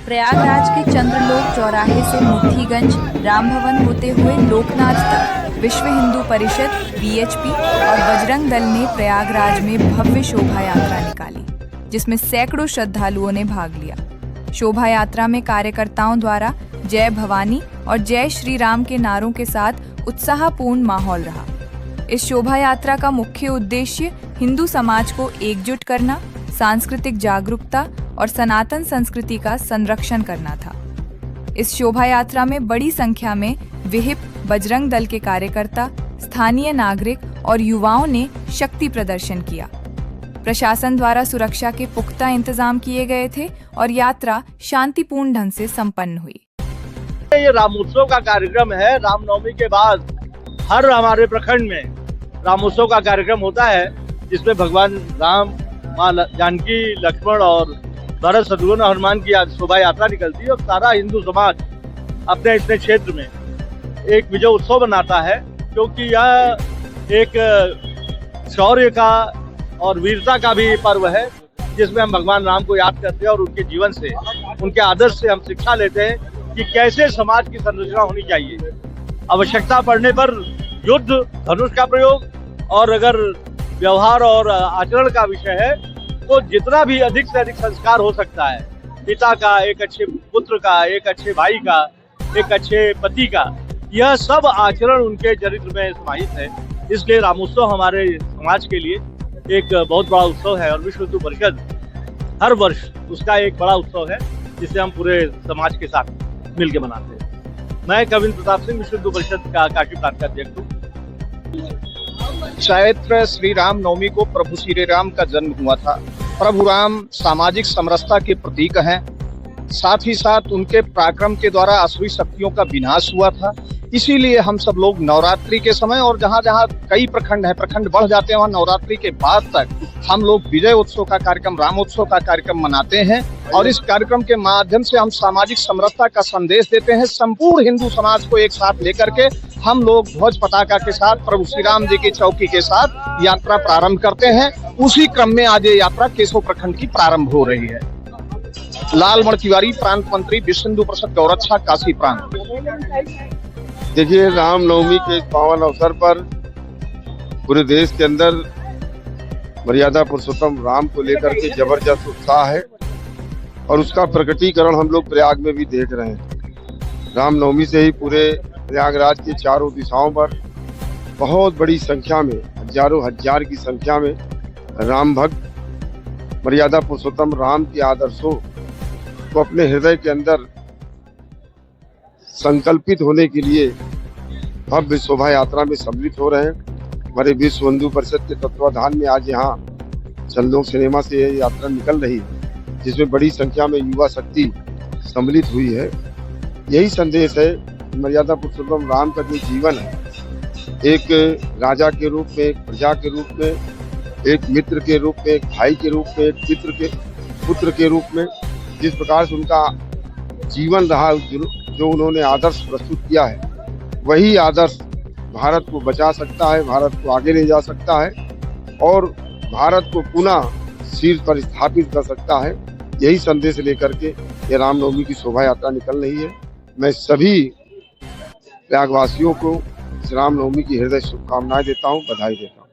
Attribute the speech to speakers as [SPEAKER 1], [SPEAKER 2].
[SPEAKER 1] प्रयागराज के चंद्रलोक चौराहे से मुट्ठीगंज राम भवन होते हुए लोकनाथ तक विश्व हिंदू परिषद वीएचपी और बजरंग दल ने प्रयागराज में भव्य शोभा यात्रा निकाली, जिसमें सैकड़ों श्रद्धालुओं ने भाग लिया। शोभा यात्रा में कार्यकर्ताओं द्वारा जय भवानी और जय श्री राम के नारों के साथ उत्साहपूर्ण माहौल रहा। इस शोभा यात्रा का मुख्य उद्देश्य हिंदू समाज को एकजुट करना, सांस्कृतिक जागरूकता और सनातन संस्कृति का संरक्षण करना था। इस शोभा यात्रा में बड़ी संख्या में विहिप, बजरंग दल के कार्यकर्ता, स्थानीय नागरिक और युवाओं ने शक्ति प्रदर्शन किया। प्रशासन द्वारा सुरक्षा के पुख्ता इंतजाम किए गए थे और यात्रा शांतिपूर्ण ढंग से संपन्न हुई।
[SPEAKER 2] ये रामोत्सव का कार्यक्रम है। रामनवमी के बाद हर हमारे प्रखंड में रामोत्सव का कार्यक्रम होता है, जिसमें भगवान राम, माँ जानकी, लक्ष्मण और भरत, शत्रुघ्न, हनुमान की शोभा यात्रा निकलती है और सारा हिंदू समाज अपने अपने क्षेत्र में एक विजय उत्सव मनाता है, क्योंकि यह एक शौर्य का और वीरता का भी पर्व है, जिसमें हम भगवान राम को याद करते हैं और उनके जीवन से, उनके आदर्श से हम शिक्षा लेते हैं कि कैसे समाज की संरचना होनी चाहिए। आवश्यकता पड़ने पर युद्ध, धनुष का प्रयोग, और अगर व्यवहार और आचरण का विषय है तो जितना भी अधिक से अधिक संस्कार हो सकता है, पिता का, एक अच्छे पुत्र का, एक अच्छे भाई का, एक अच्छे पति का, यह सब आचरण उनके चरित्र में समाहित है। इसलिए रामोत्सव हमारे समाज के लिए एक बहुत बड़ा उत्सव है और विश्व हिंदू परिषद हर वर्ष उसका एक बड़ा उत्सव है, जिसे हम पूरे समाज के साथ मिलकर मनाते हैं। मैं कविंद्र प्रताप सिंह, विश्व हिंदू परिषद का काशी प्रांत का अध्यक्ष हूँ।
[SPEAKER 3] चैत्र श्री राम नवमी को प्रभु श्री राम का जन्म हुआ था। प्रभु राम सामाजिक समरसता के प्रतीक हैं। साथ ही साथ उनके पराक्रम के द्वारा असुरी शक्तियों का विनाश हुआ था। इसीलिए हम सब लोग नवरात्रि के समय, और जहाँ जहाँ कई प्रखंड हैं, प्रखंड बढ़ जाते हैं, वहाँ नवरात्रि के बाद तक हम लोग विजय उत्सव का कार्यक्रम, रामोत्सव का कार्यक्रम मनाते हैं। और इस कार्यक्रम के माध्यम से हम सामाजिक समरसता का संदेश देते हैं। संपूर्ण हिंदू समाज को एक साथ लेकर के हम लोग ध्वज पताका के साथ प्रभु श्री राम जी की चौकी के साथ यात्रा प्रारंभ करते हैं। उसी क्रम में आज ये यात्रा केशव प्रखंड की प्रारंभ हो रही है। लालमण तिवारी, प्रांत मंत्री, विश्व हिंदू परिषद गौरक्षा, काशी प्रांत।
[SPEAKER 4] देखिए, रामनवमी के पावन अवसर पर पूरे देश के अंदर मर्यादा पुरुषोत्तम राम को लेकर के जबरदस्त उत्साह है और उसका प्रकटीकरण हम लोग प्रयाग में भी देख रहे हैं। रामनवमी से ही पूरे प्रयागराज के चारों दिशाओं पर बहुत बड़ी संख्या में, हजारों हजार की संख्या में राम भक्त मर्यादा पुरुषोत्तम राम के आदर्शों को अपने हृदय के अंदर संकल्पित होने के लिए भव्य शोभा यात्रा में सम्मिलित हो रहे हैं। हमारे विश्व हिंदू परिषद के तत्वाधान में आज यहाँ चंदलोक सिनेमा से यह यात्रा निकल रही है, जिसमें बड़ी संख्या में युवा शक्ति सम्मिलित हुई है। यही संदेश है, मर्यादा पुरुषोत्तम राम का जो जीवन है, एक राजा के रूप में, एक प्रजा के रूप में, एक मित्र के रूप में, एक भाई के रूप में, एक पुत्र के रूप में, जिस प्रकार से उनका जीवन रहा, जो उन्होंने आदर्श प्रस्तुत किया है, वही आदर्श भारत को बचा सकता है, भारत को आगे ले जा सकता है और भारत को पुनः शीर्ष पर स्थापित कर सकता है। यही संदेश लेकर के ये रामनवमी की शोभा यात्रा निकल रही है। मैं सभी प्रयागवासियों को इस रामनवमी की हृदय शुभकामनाएं देता हूँ, बधाई देता हूँ।